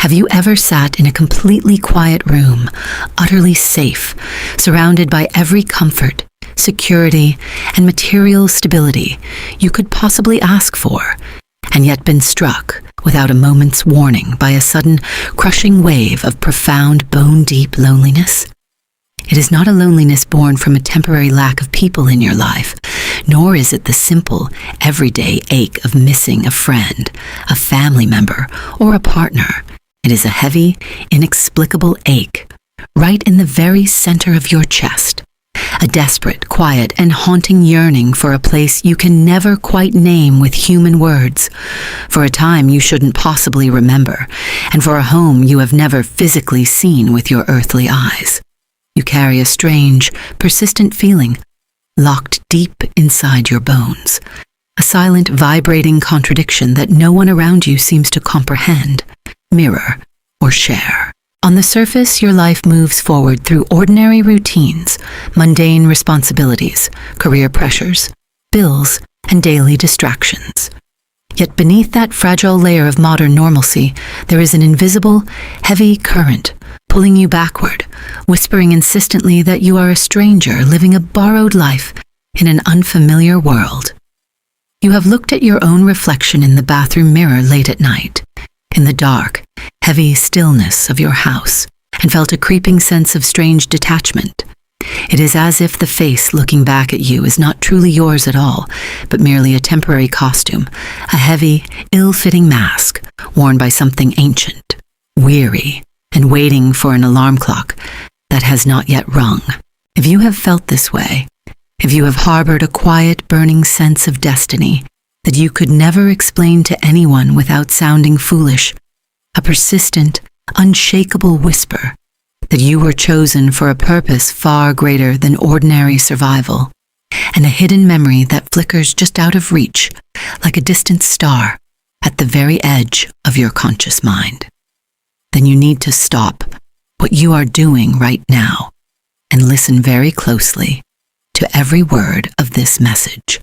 Have you ever sat in a completely quiet room, utterly safe, surrounded by every comfort, security, and material stability you could possibly ask for, and yet been struck, without a moment's warning, by a sudden, crushing wave of profound, bone-deep loneliness? It is not a loneliness born from a temporary lack of people in your life, nor is it the simple, everyday ache of missing a friend, a family member, or a partner. It is a heavy, inexplicable ache, right in the very center of your chest. A desperate, quiet, and haunting yearning for a place you can never quite name with human words, for a time you shouldn't possibly remember, and for a home you have never physically seen with your earthly eyes. You carry a strange, persistent feeling, locked deep inside your bones, a silent, vibrating contradiction that no one around you seems to comprehend, mirror, or share. On the surface, your life moves forward through ordinary routines, mundane responsibilities, career pressures, bills, and daily distractions. Yet beneath that fragile layer of modern normalcy, there is an invisible, heavy current pulling you backward, whispering insistently that you are a stranger living a borrowed life in an unfamiliar world. You have looked at your own reflection in the bathroom mirror late at night, in the dark, heavy stillness of your house, and felt a creeping sense of strange detachment. It is as if the face looking back at you is not truly yours at all, but merely a temporary costume, a heavy, ill-fitting mask worn by something ancient, weary, and waiting for an alarm clock that has not yet rung. If you have felt this way, if you have harbored a quiet, burning sense of destiny that you could never explain to anyone without sounding foolish, a persistent, unshakable whisper that you were chosen for a purpose far greater than ordinary survival, and a hidden memory that flickers just out of reach, like a distant star at the very edge of your conscious mind, then you need to stop what you are doing right now and listen very closely to every word of this message.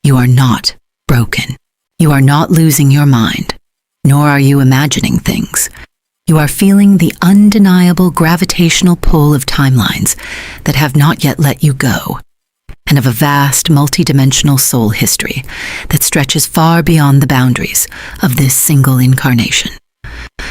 You are not broken. You are not losing your mind, nor are you imagining things. You are feeling the undeniable gravitational pull of timelines that have not yet let you go, and of a vast multidimensional soul history that stretches far beyond the boundaries of this single incarnation.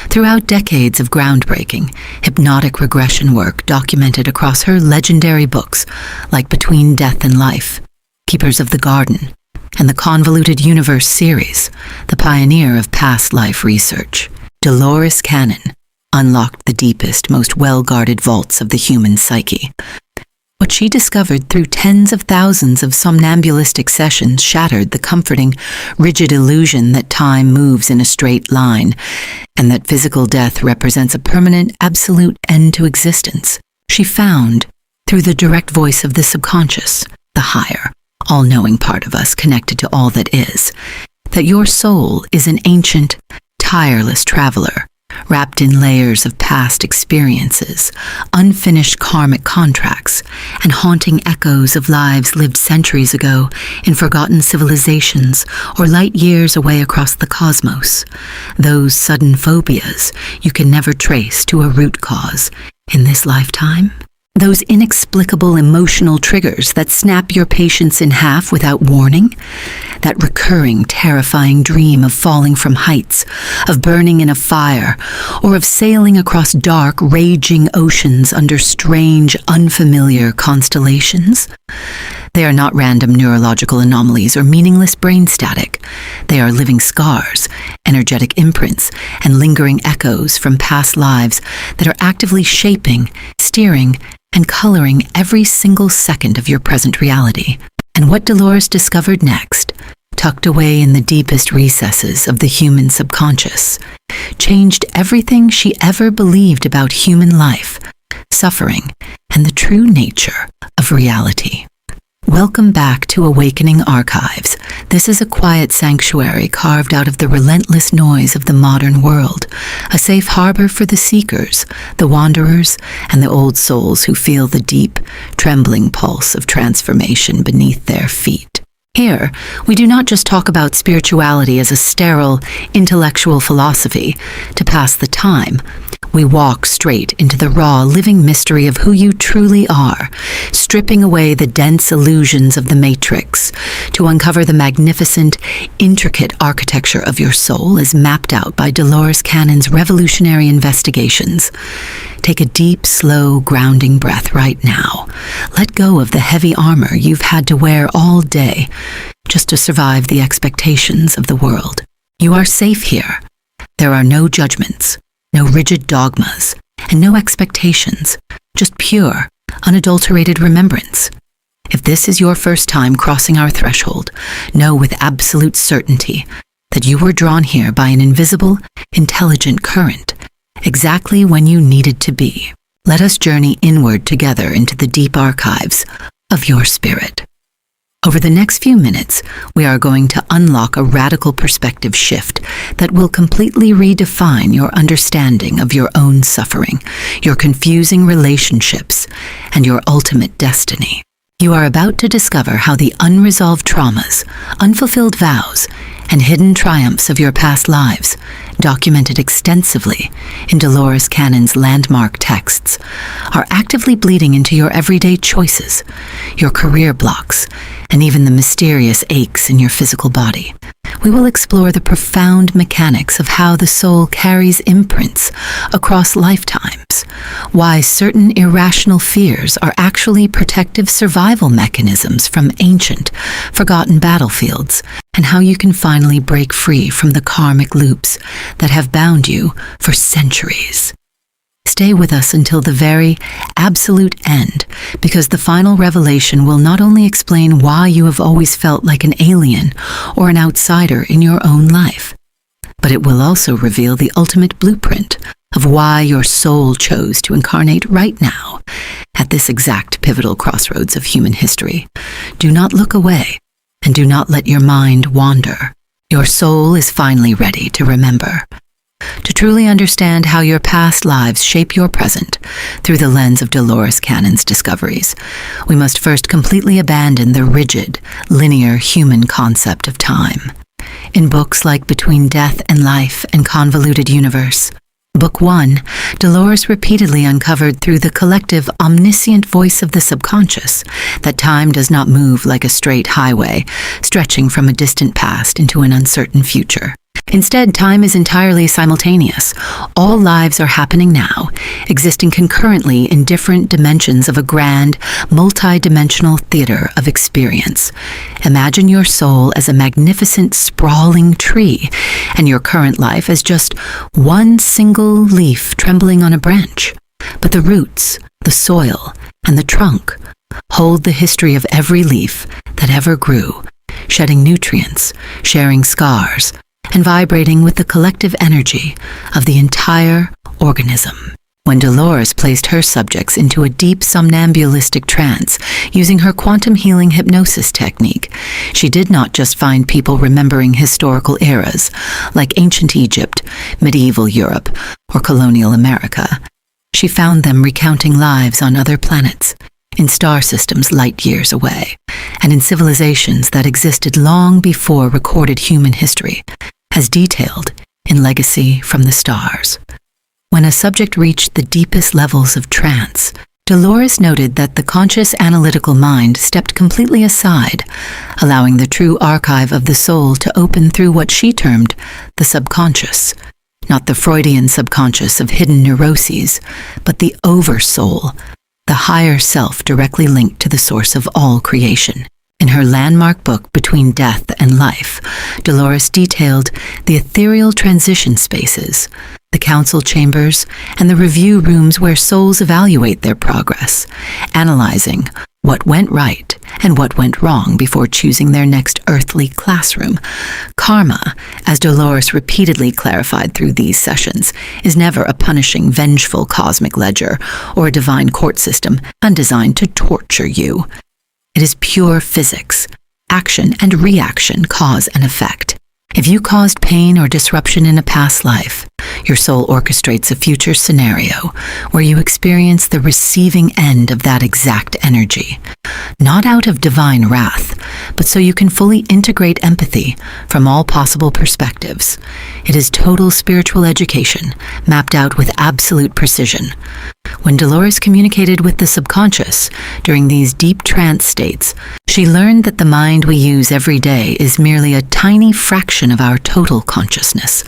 Throughout decades of groundbreaking, hypnotic regression work documented across her legendary books like Between Death and Life, Keepers of the Garden, and the Convoluted Universe series, the pioneer of past life research, Dolores Cannon unlocked the deepest, most well-guarded vaults of the human psyche. What she discovered through tens of thousands of somnambulistic sessions shattered the comforting, rigid illusion that time moves in a straight line and that physical death represents a permanent, absolute end to existence. She found, through the direct voice of the subconscious, the higher, all-knowing part of us connected to all that is, that your soul is an ancient, tireless traveler, wrapped in layers of past experiences, unfinished karmic contracts, and haunting echoes of lives lived centuries ago in forgotten civilizations or light years away across the cosmos. Those sudden phobias you can never trace to a root cause in this lifetime. Those inexplicable emotional triggers that snap your patience in half without warning. That recurring, terrifying dream of falling from heights, of burning in a fire, or of sailing across dark, raging oceans under strange, unfamiliar constellations. They are not random neurological anomalies or meaningless brain static. They are living scars, energetic imprints, and lingering echoes from past lives that are actively shaping, steering, and coloring every single second of your present reality. And what Dolores discovered next, tucked away in the deepest recesses of the human subconscious, changed everything she ever believed about human life, suffering, and the true nature of reality. Welcome back to Awakening Archives. This is a quiet sanctuary carved out of the relentless noise of the modern world, a safe harbor for the seekers, the wanderers, and the old souls who feel the deep, trembling pulse of transformation beneath their feet. Here, we do not just talk about spirituality as a sterile, intellectual philosophy to pass the time. We walk straight into the raw, living mystery of who you truly are, stripping away the dense illusions of the matrix to uncover the magnificent, intricate architecture of your soul as mapped out by Dolores Cannon's revolutionary investigations. Take a deep, slow, grounding breath right now. Let go of the heavy armor you've had to wear all day just to survive the expectations of the world. You are safe here. There are no judgments, no rigid dogmas, and no expectations, just pure, unadulterated remembrance. If this is your first time crossing our threshold, know with absolute certainty that you were drawn here by an invisible, intelligent current, exactly when you needed to be. Let us journey inward together into the deep archives of your spirit. Over the next few minutes, we are going to unlock a radical perspective shift that will completely redefine your understanding of your own suffering, your confusing relationships, and your ultimate destiny. You are about to discover how the unresolved traumas, unfulfilled vows, and hidden triumphs of your past lives, documented extensively in Dolores Cannon's landmark texts, are actively bleeding into your everyday choices, your career blocks, and even the mysterious aches in your physical body. We will explore the profound mechanics of how the soul carries imprints across lifetimes, why certain irrational fears are actually protective survival mechanisms from ancient, forgotten battlefields, and how you can finally break free from the karmic loops that have bound you for centuries. Stay with us until the very absolute end, because the final revelation will not only explain why you have always felt like an alien or an outsider in your own life, but it will also reveal the ultimate blueprint of why your soul chose to incarnate right now at this exact pivotal crossroads of human history. Do not look away, and do not let your mind wander. Your soul is finally ready to remember. To truly understand how your past lives shape your present through the lens of Dolores Cannon's discoveries, we must first completely abandon the rigid, linear human concept of time. In books like Between Death and Life and Convoluted Universe, Book 1, Dolores repeatedly uncovered through the collective omniscient voice of the subconscious that time does not move like a straight highway, stretching from a distant past into an uncertain future. Instead, time is entirely simultaneous. All lives are happening now, existing concurrently in different dimensions of a grand, multi-dimensional theater of experience. Imagine your soul as a magnificent, sprawling tree, and your current life as just one single leaf trembling on a branch. But the roots, the soil, and the trunk hold the history of every leaf that ever grew, shedding nutrients, sharing scars, and vibrating with the collective energy of the entire organism. When Dolores placed her subjects into a deep somnambulistic trance using her quantum healing hypnosis technique, she did not just find people remembering historical eras like ancient Egypt, medieval Europe, or colonial America. She found them recounting lives on other planets, in star systems light years away, and in civilizations that existed long before recorded human history, as detailed in Legacy from the Stars. When a subject reached the deepest levels of trance, Dolores noted that the conscious analytical mind stepped completely aside, allowing the true archive of the soul to open through what she termed the subconscious, not the Freudian subconscious of hidden neuroses, but the oversoul, the higher self directly linked to the source of all creation. In her landmark book, Between Death and Life, Dolores detailed the ethereal transition spaces, the council chambers, and the review rooms where souls evaluate their progress, analyzing what went right and what went wrong before choosing their next earthly classroom. Karma, as Dolores repeatedly clarified through these sessions, is never a punishing, vengeful cosmic ledger or a divine court system undesigned to torture you. It is pure physics, action and reaction, cause and effect. If you caused pain or disruption in a past life, your soul orchestrates a future scenario where you experience the receiving end of that exact energy, not out of divine wrath, but so you can fully integrate empathy from all possible perspectives. It is total spiritual education, mapped out with absolute precision. When Dolores communicated with the subconscious during these deep trance states, she learned that the mind we use every day is merely a tiny fraction of our total consciousness,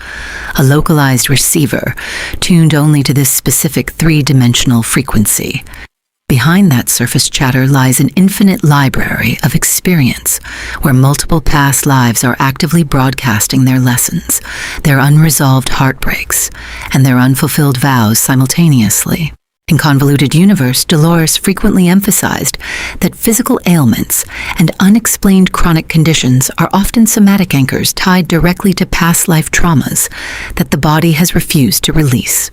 a localized receiver tuned only to this specific three-dimensional frequency. Behind that surface chatter lies an infinite library of experience, where multiple past lives are actively broadcasting their lessons, their unresolved heartbreaks, and their unfulfilled vows simultaneously. In Convoluted Universe, Dolores frequently emphasized that physical ailments and unexplained chronic conditions are often somatic anchors tied directly to past life traumas that the body has refused to release.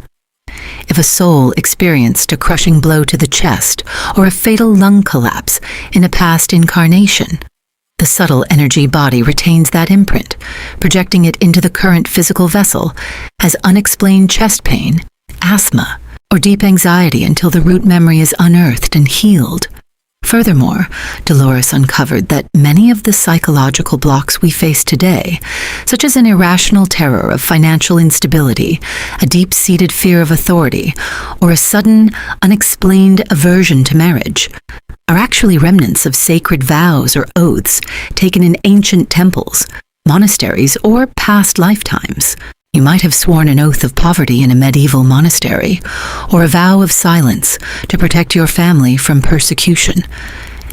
If a soul experienced a crushing blow to the chest or a fatal lung collapse in a past incarnation, the subtle energy body retains that imprint, projecting it into the current physical vessel as unexplained chest pain, asthma, or deep anxiety until the root memory is unearthed and healed. Furthermore, Dolores uncovered that many of the psychological blocks we face today, such as an irrational terror of financial instability, a deep-seated fear of authority, or a sudden, unexplained aversion to marriage, are actually remnants of sacred vows or oaths taken in ancient temples, monasteries, or past lifetimes. You might have sworn an oath of poverty in a medieval monastery, or a vow of silence to protect your family from persecution.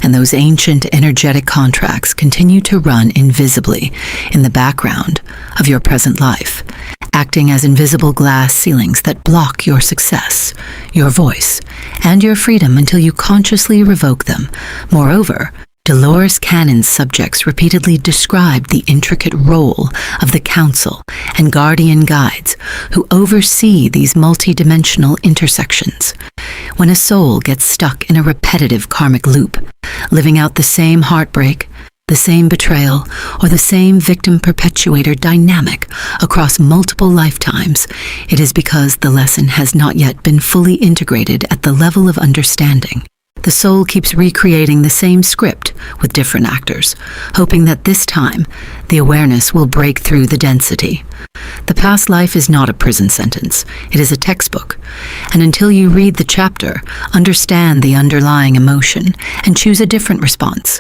And those ancient energetic contracts continue to run invisibly in the background of your present life, acting as invisible glass ceilings that block your success, your voice, and your freedom until you consciously revoke them. Moreover, Dolores Cannon's subjects repeatedly described the intricate role of the council and guardian guides who oversee these multidimensional intersections. When a soul gets stuck in a repetitive karmic loop, living out the same heartbreak, the same betrayal, or the same victim-perpetuator dynamic across multiple lifetimes, it is because the lesson has not yet been fully integrated at the level of understanding. The soul keeps recreating the same script with different actors, hoping that this time the awareness will break through the density. The past life is not a prison sentence, it is a textbook, and until you read the chapter, understand the underlying emotion, and choose a different response,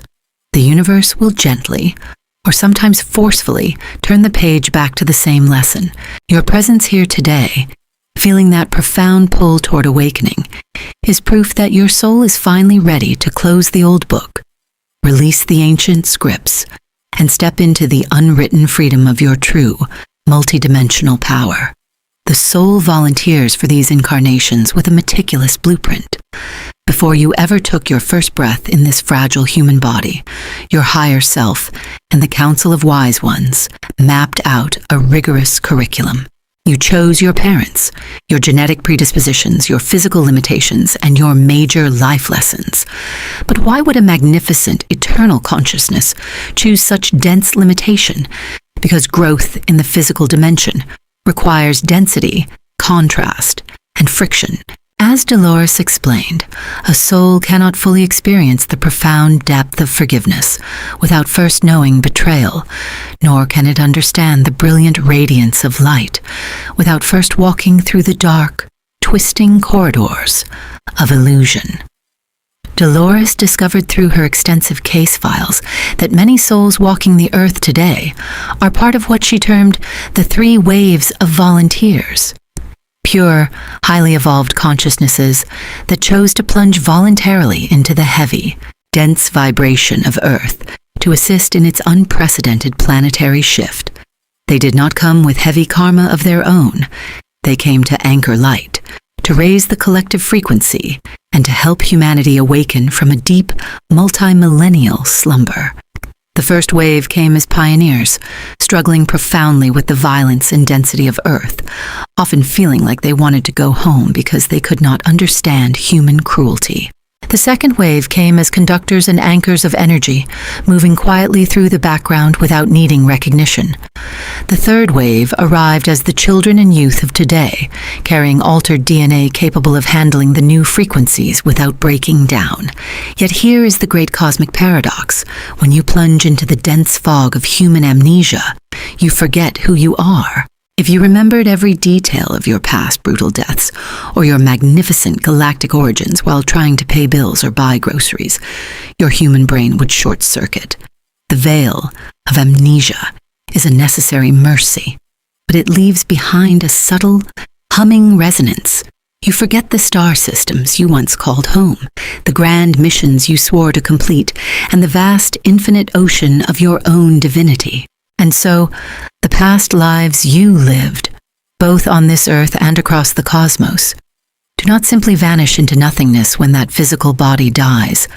the universe will gently, or sometimes forcefully, turn the page back to the same lesson. Your presence here today, feeling that profound pull toward awakening, is proof that your soul is finally ready to close the old book, release the ancient scripts, and step into the unwritten freedom of your true, multidimensional power. The soul volunteers for these incarnations with a meticulous blueprint. Before you ever took your first breath in this fragile human body, your higher self and the Council of Wise Ones mapped out a rigorous curriculum. You chose your parents, your genetic predispositions, your physical limitations, and your major life lessons. But why would a magnificent, eternal consciousness choose such dense limitation? Because growth in the physical dimension requires density, contrast, and friction. As Dolores explained, a soul cannot fully experience the profound depth of forgiveness without first knowing betrayal, nor can it understand the brilliant radiance of light without first walking through the dark, twisting corridors of illusion. Dolores discovered through her extensive case files that many souls walking the earth today are part of what she termed the 3 waves of volunteers. Pure, highly evolved consciousnesses that chose to plunge voluntarily into the heavy, dense vibration of Earth to assist in its unprecedented planetary shift. They did not come with heavy karma of their own. They came to anchor light, to raise the collective frequency, and to help humanity awaken from a deep, multi-millennial slumber. The first wave came as pioneers, struggling profoundly with the violence and density of Earth, often feeling like they wanted to go home because they could not understand human cruelty. The second wave came as conductors and anchors of energy, moving quietly through the background without needing recognition. The third wave arrived as the children and youth of today, carrying altered DNA capable of handling the new frequencies without breaking down. Yet here is the great cosmic paradox. When you plunge into the dense fog of human amnesia, you forget who you are. If you remembered every detail of your past brutal deaths, or your magnificent galactic origins while trying to pay bills or buy groceries, your human brain would short-circuit. The veil of amnesia is a necessary mercy, but it leaves behind a subtle, humming resonance. You forget the star systems you once called home, the grand missions you swore to complete, and the vast, infinite ocean of your own divinity. And so, the past lives you lived, both on this earth and across the cosmos, do not simply vanish into nothingness when that physical body dies.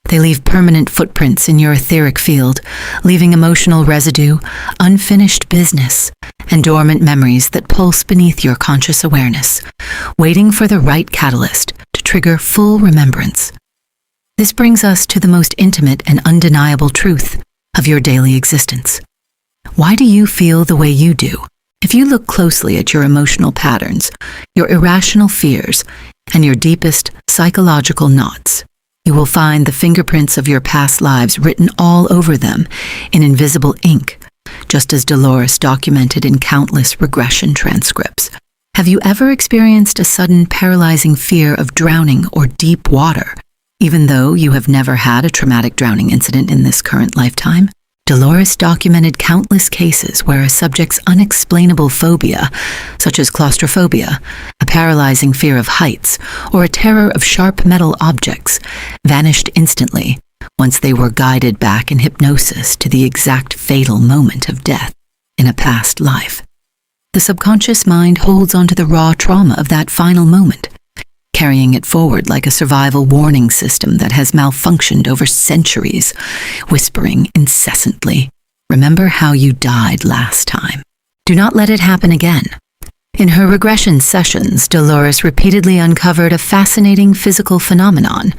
They leave permanent footprints in your etheric field, leaving emotional residue, unfinished business, and dormant memories that pulse beneath your conscious awareness, waiting for the right catalyst to trigger full remembrance. This brings us to the most intimate and undeniable truth of your daily existence. Why do you feel the way you do? If you look closely at your emotional patterns, your irrational fears, and your deepest psychological knots, you will find the fingerprints of your past lives written all over them in invisible ink, just as Dolores documented in countless regression transcripts. Have you ever experienced a sudden paralyzing fear of drowning or deep water, even though you have never had a traumatic drowning incident in this current lifetime? Dolores documented countless cases where a subject's unexplainable phobia, such as claustrophobia, a paralyzing fear of heights, or a terror of sharp metal objects, vanished instantly once they were guided back in hypnosis to the exact fatal moment of death in a past life. The subconscious mind holds onto the raw trauma of that final moment, carrying it forward like a survival warning system that has malfunctioned over centuries, whispering incessantly, "Remember how you died last time." Do not let it happen again. In her regression sessions, Dolores repeatedly uncovered a fascinating physical phenomenon.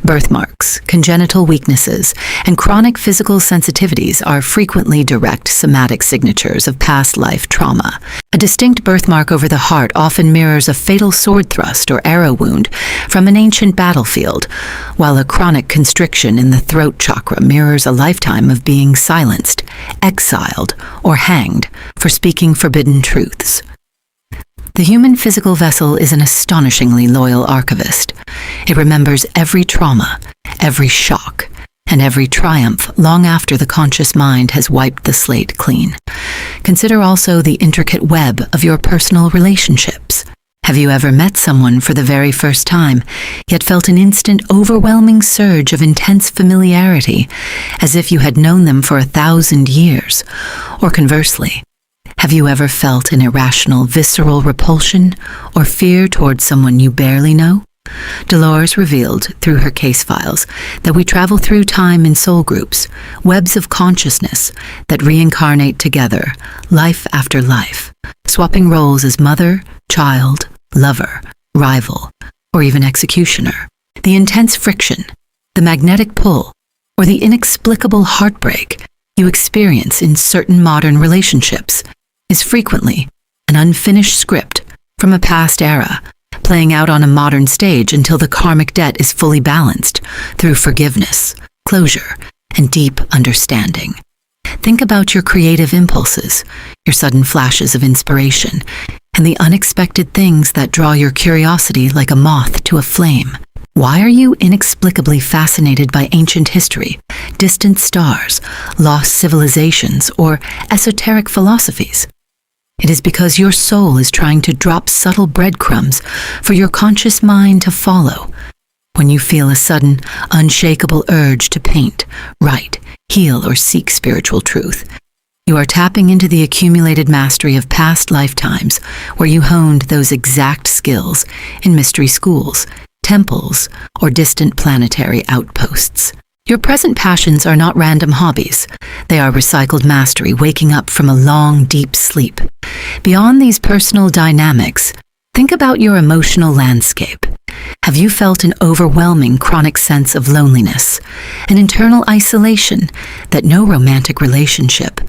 Birthmarks, congenital weaknesses, and chronic physical sensitivities are frequently direct somatic signatures of past life trauma. A distinct birthmark over the heart often mirrors a fatal sword thrust or arrow wound from an ancient battlefield, while a chronic constriction in the throat chakra mirrors a lifetime of being silenced, exiled, or hanged for speaking forbidden truths. The human physical vessel is an astonishingly loyal archivist. It remembers every trauma, every shock, and every triumph long after the conscious mind has wiped the slate clean. Consider also the intricate web of your personal relationships. Have you ever met someone for the very first time, yet felt an instant overwhelming surge of intense familiarity, as if you had known them for 1,000 years? Or conversely, have you ever felt an irrational, visceral repulsion or fear towards someone you barely know? Dolores revealed, through her case files, that we travel through time in soul groups, webs of consciousness that reincarnate together, life after life, swapping roles as mother, child, lover, rival, or even executioner. The intense friction, the magnetic pull, or the inexplicable heartbreak you experience in certain modern relationships is frequently an unfinished script from a past era, playing out on a modern stage until the karmic debt is fully balanced through forgiveness, closure, and deep understanding. Think about your creative impulses, your sudden flashes of inspiration, and the unexpected things that draw your curiosity like a moth to a flame. Why are you inexplicably fascinated by ancient history, distant stars, lost civilizations, or esoteric philosophies? It is because your soul is trying to drop subtle breadcrumbs for your conscious mind to follow. When you feel a sudden, unshakable urge to paint, write, heal, or seek spiritual truth, you are tapping into the accumulated mastery of past lifetimes where you honed those exact skills in mystery schools, temples, or distant planetary outposts. Your present passions are not random hobbies. They are recycled mastery waking up from a long, deep sleep. Beyond these personal dynamics, think about your emotional landscape. Have you felt an overwhelming chronic sense of loneliness, an internal isolation that no romantic relationship,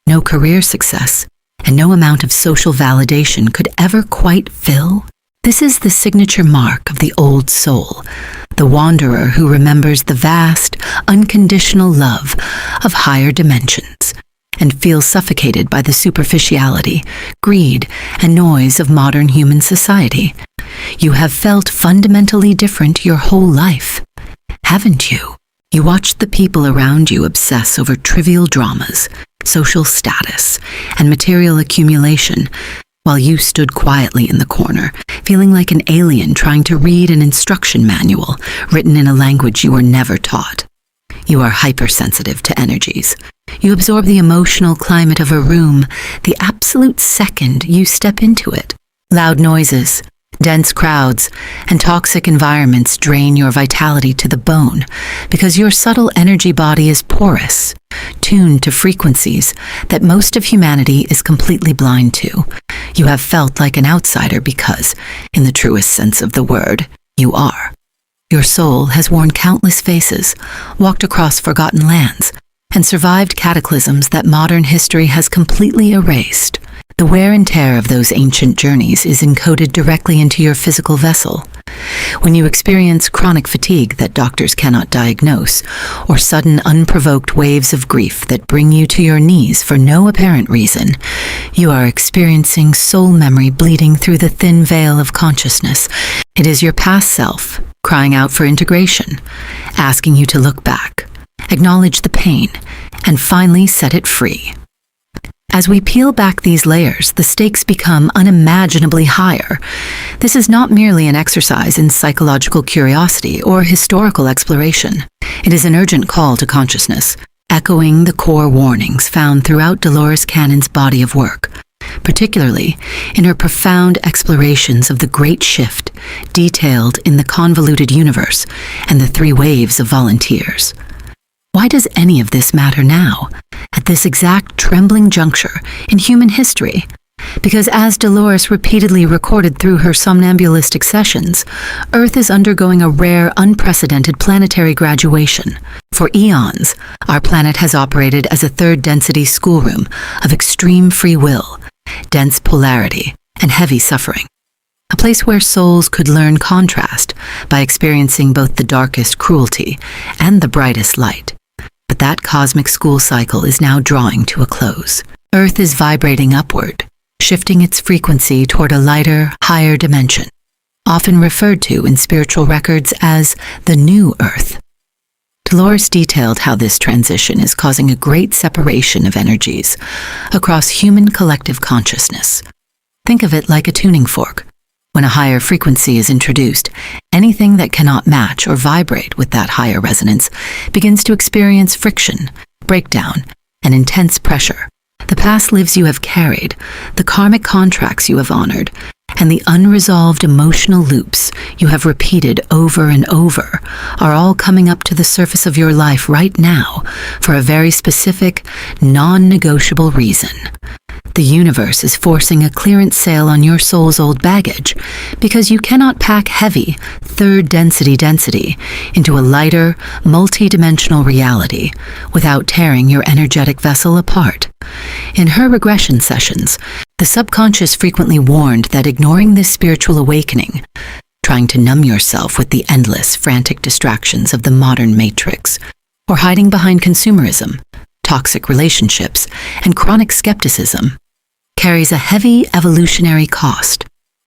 no career success, and no amount of social validation could ever quite fill? This is the signature mark of the old soul, the wanderer who remembers the vast, unconditional love of higher dimensions and feels suffocated by the superficiality, greed, and noise of modern human society. You have felt fundamentally different your whole life, haven't you? You watched the people around you obsess over trivial dramas, social status, and material accumulation, while you stood quietly in the corner, feeling like an alien trying to read an instruction manual written in a language you were never taught. You are hypersensitive to energies. You absorb the emotional climate of a room the absolute second you step into it. Loud noises, dense crowds, and toxic environments drain your vitality to the bone because your subtle energy body is porous, tuned to frequencies that most of humanity is completely blind to. You have felt like an outsider because, in the truest sense of the word, you are. Your soul has worn countless faces, walked across forgotten lands, and survived cataclysms that modern history has completely erased. The wear and tear of those ancient journeys is encoded directly into your physical vessel. When you experience chronic fatigue that doctors cannot diagnose, or sudden unprovoked waves of grief that bring you to your knees for no apparent reason, you are experiencing soul memory bleeding through the thin veil of consciousness. It is your past self crying out for integration, asking you to look back, acknowledge the pain, and finally set it free. As we peel back these layers, the stakes become unimaginably higher. This is not merely an exercise in psychological curiosity or historical exploration. It is an urgent call to consciousness, echoing the core warnings found throughout Dolores Cannon's body of work, particularly in her profound explorations of the Great Shift, detailed in The Convoluted Universe and the Three Waves of Volunteers. Why does any of this matter now, at this exact trembling juncture in human history? Because as Dolores repeatedly recorded through her somnambulistic sessions, Earth is undergoing a rare, unprecedented planetary graduation. For eons, our planet has operated as a third-density schoolroom of extreme free will, dense polarity, and heavy suffering. A place where souls could learn contrast by experiencing both the darkest cruelty and the brightest light. But that cosmic school cycle is now drawing to a close. Earth is vibrating upward, shifting its frequency toward a lighter, higher dimension, often referred to in spiritual records as the New Earth. Dolores detailed how this transition is causing a great separation of energies across human collective consciousness. Think of it like a tuning fork. When a higher frequency is introduced, anything that cannot match or vibrate with that higher resonance begins to experience friction, breakdown, and intense pressure. The past lives you have carried, the karmic contracts you have honored, and the unresolved emotional loops you have repeated over and over are all coming up to the surface of your life right now for a very specific, non-negotiable reason. The universe is forcing a clearance sale on your soul's old baggage because you cannot pack heavy, third density into a lighter, multi-dimensional reality without tearing your energetic vessel apart. In her regression sessions, the subconscious frequently warned that ignoring this spiritual awakening, trying to numb yourself with the endless, frantic distractions of the modern matrix, or hiding behind consumerism, toxic relationships, and chronic skepticism, carries a heavy evolutionary cost.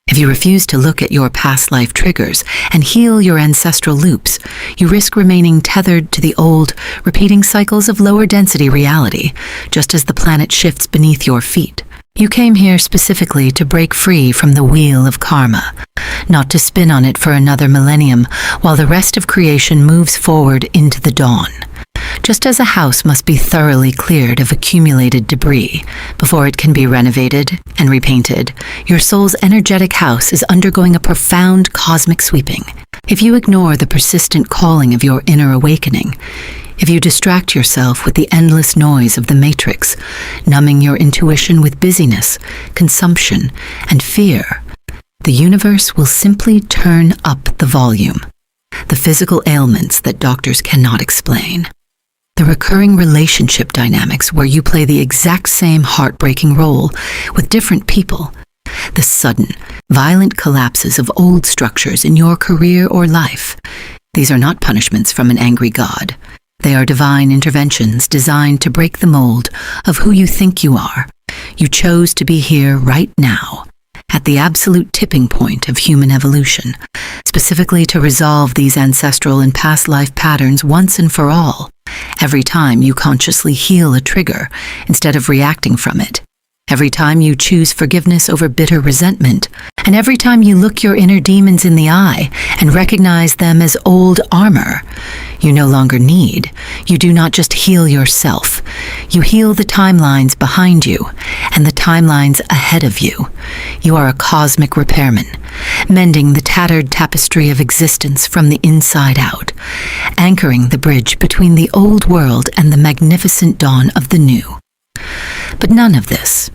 If you refuse to look at your past life triggers and heal your ancestral loops, you risk remaining tethered to the old, repeating cycles of lower density reality, just as the planet shifts beneath your feet. You came here specifically to break free from the wheel of karma, not to spin on it for another millennium while the rest of creation moves forward into the dawn. Just as a house must be thoroughly cleared of accumulated debris before it can be renovated and repainted, your soul's energetic house is undergoing a profound cosmic sweeping. If you ignore the persistent calling of your inner awakening, if you distract yourself with the endless noise of the matrix, numbing your intuition with busyness, consumption, and fear, the universe will simply turn up the volume. The physical ailments that doctors cannot explain. The recurring relationship dynamics where you play the exact same heartbreaking role with different people. The sudden, violent collapses of old structures in your career or life. These are not punishments from an angry God. They are divine interventions designed to break the mold of who you think you are. You chose to be here right now, at the absolute tipping point of human evolution, specifically to resolve these ancestral and past life patterns once and for all. Every time you consciously heal a trigger instead of reacting from it. Every time you choose forgiveness over bitter resentment, and every time you look your inner demons in the eye and recognize them as old armor you no longer need, you do not just heal yourself. You heal the timelines behind you and the timelines ahead of you. You are a cosmic repairman, mending the tattered tapestry of existence from the inside out, anchoring the bridge between the old world and the magnificent dawn of the new. But none of this,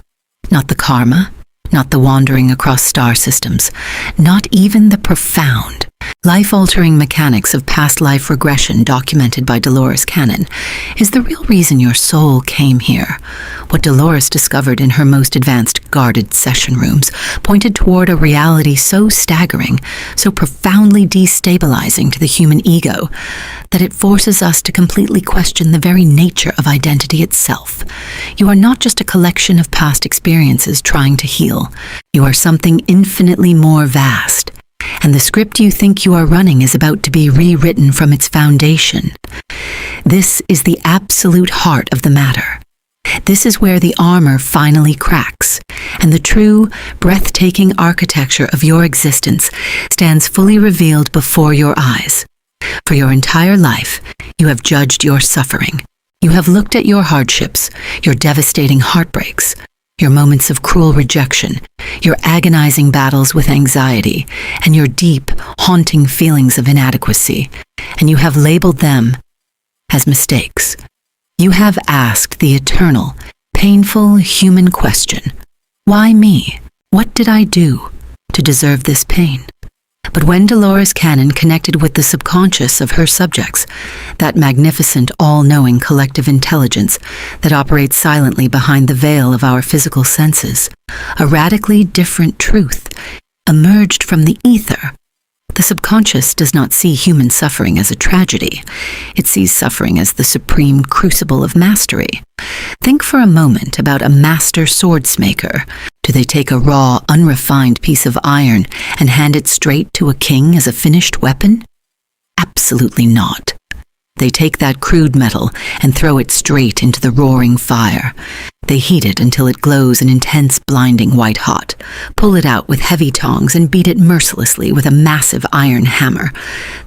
not the karma, not the wandering across star systems, not even the profound, life-altering mechanics of past life regression documented by Dolores Cannon, is the real reason your soul came here. What Dolores discovered in her most advanced guarded session rooms pointed toward a reality so staggering, so profoundly destabilizing to the human ego, that it forces us to completely question the very nature of identity itself. You are not just a collection of past experiences trying to heal. You are something infinitely more vast. And the script you think you are running is about to be rewritten from its foundation. This is the absolute heart of the matter. This is where the armor finally cracks, and the true, breathtaking architecture of your existence stands fully revealed before your eyes. For your entire life, you have judged your suffering. You have looked at your hardships, your devastating heartbreaks, your moments of cruel rejection, your agonizing battles with anxiety, and your deep, haunting feelings of inadequacy, and you have labeled them as mistakes. You have asked the eternal, painful human question, why me? What did I do to deserve this pain? But when Dolores Cannon connected with the subconscious of her subjects, that magnificent, all-knowing collective intelligence that operates silently behind the veil of our physical senses, a radically different truth emerged from the ether. The subconscious does not see human suffering as a tragedy. It sees suffering as the supreme crucible of mastery. Think for a moment about a master swordsmaker. Do they take a raw, unrefined piece of iron and hand it straight to a king as a finished weapon? Absolutely not. They take that crude metal and throw it straight into the roaring fire. They heat it until it glows an intense, blinding white hot, pull it out with heavy tongs and beat it mercilessly with a massive iron hammer.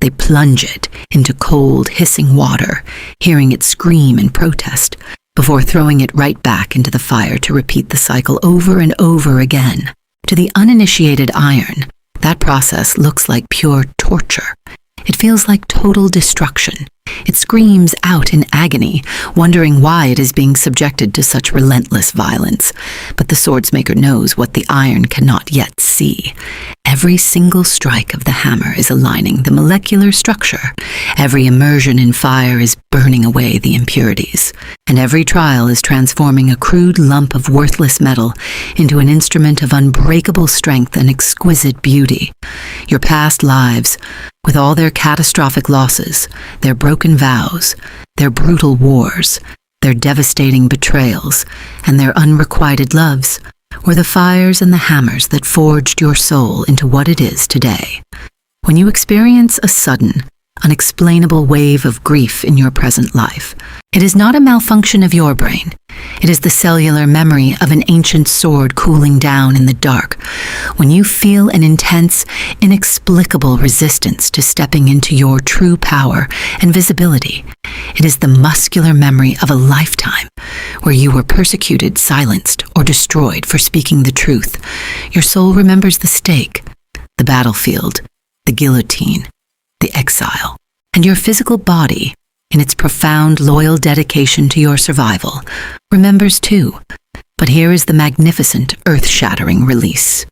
They plunge it into cold, hissing water, hearing it scream in protest, before throwing it right back into the fire to repeat the cycle over and over again. To the uninitiated iron, that process looks like pure torture. It feels like total destruction. It screams out in agony, wondering why it is being subjected to such relentless violence. But the swordsmaker knows what the iron cannot yet see. Every single strike of the hammer is aligning the molecular structure. Every immersion in fire is burning away the impurities. And every trial is transforming a crude lump of worthless metal into an instrument of unbreakable strength and exquisite beauty. Your past lives, with all their catastrophic losses, their broken vows, their brutal wars, their devastating betrayals, and their unrequited loves, were the fires and the hammers that forged your soul into what it is today. When you experience a sudden, unexplainable wave of grief in your present life, it is not a malfunction of your brain. It is the cellular memory of an ancient sword cooling down in the dark. When you feel an intense, inexplicable resistance to stepping into your true power and visibility, it is the muscular memory of a lifetime where you were persecuted, silenced, or destroyed for speaking the truth. Your soul remembers the stake, the battlefield, the guillotine, the exile, and your physical body, in its profound, loyal dedication to your survival, remembers too. But here is the magnificent, earth-shattering release.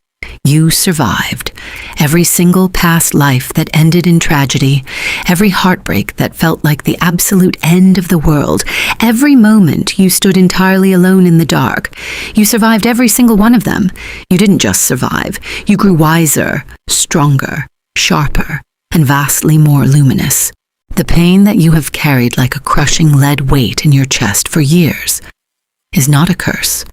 You survived. Every single past life that ended in tragedy, every heartbreak that felt like the absolute end of the world, every moment you stood entirely alone in the dark. You survived every single one of them. You didn't just survive. You grew wiser, stronger, sharper, and vastly more luminous. The pain that you have carried like a crushing lead weight in your chest for years is not a curse.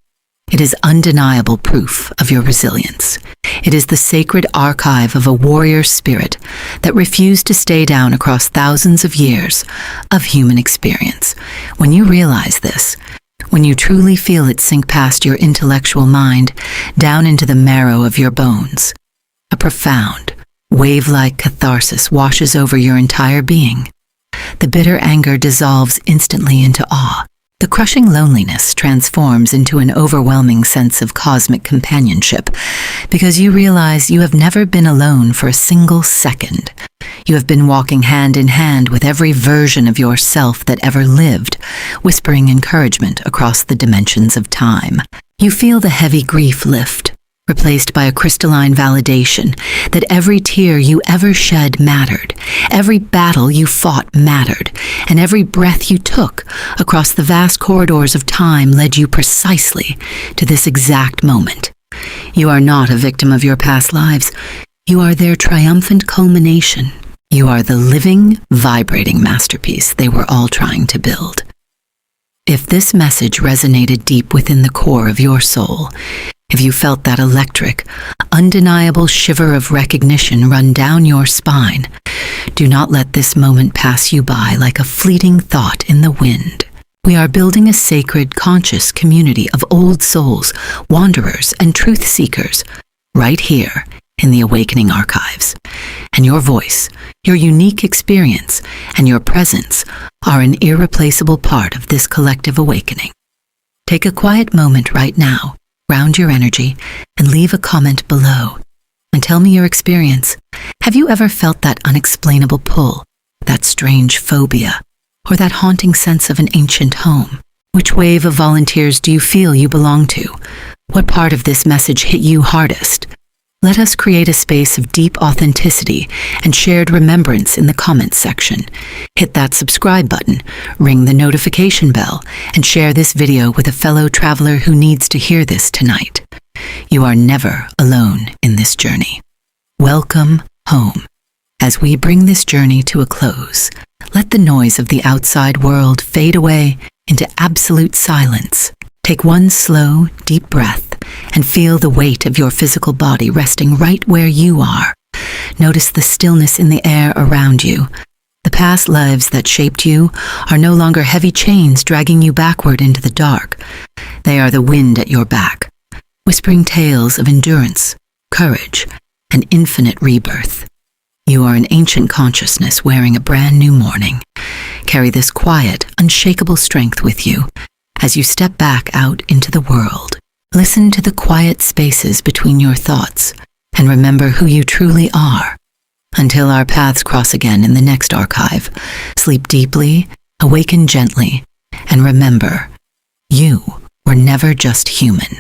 It is undeniable proof of your resilience. It is the sacred archive of a warrior spirit that refused to stay down across thousands of years of human experience. When you realize this, when you truly feel it sink past your intellectual mind down into the marrow of your bones, a profound, wave-like catharsis washes over your entire being. The bitter anger dissolves instantly into awe. The crushing loneliness transforms into an overwhelming sense of cosmic companionship because you realize you have never been alone for a single second. You have been walking hand in hand with every version of yourself that ever lived, whispering encouragement across the dimensions of time. You feel the heavy grief lift, replaced by a crystalline validation that every tear you ever shed mattered, every battle you fought mattered, and every breath you took across the vast corridors of time led you precisely to this exact moment. You are not a victim of your past lives. You are their triumphant culmination. You are the living, vibrating masterpiece they were all trying to build. If this message resonated deep within the core of your soul, if you felt that electric, undeniable shiver of recognition run down your spine, do not let this moment pass you by like a fleeting thought in the wind. We are building a sacred, conscious community of old souls, wanderers, and truth seekers right here in the Awakening Archives. And your voice, your unique experience, and your presence are an irreplaceable part of this collective awakening. Take a quiet moment right now. Ground your energy and leave a comment below and tell me your experience. Have you ever felt that unexplainable pull, that strange phobia, or that haunting sense of an ancient home? Which wave of volunteers do you feel you belong to? What part of this message hit you hardest? Let us create a space of deep authenticity and shared remembrance in the comments section. Hit that subscribe button, ring the notification bell, and share this video with a fellow traveler who needs to hear this tonight. You are never alone in this journey. Welcome home. As we bring this journey to a close, let the noise of the outside world fade away into absolute silence. Take one slow, deep breath and feel the weight of your physical body resting right where you are. Notice the stillness in the air around you. The past lives that shaped you are no longer heavy chains dragging you backward into the dark. They are the wind at your back, whispering tales of endurance, courage, and infinite rebirth. You are an ancient consciousness wearing a brand new morning. Carry this quiet, unshakable strength with you as you step back out into the world. Listen to the quiet spaces between your thoughts and remember who you truly are. Until our paths cross again in the next archive, sleep deeply, awaken gently, and remember, you were never just human.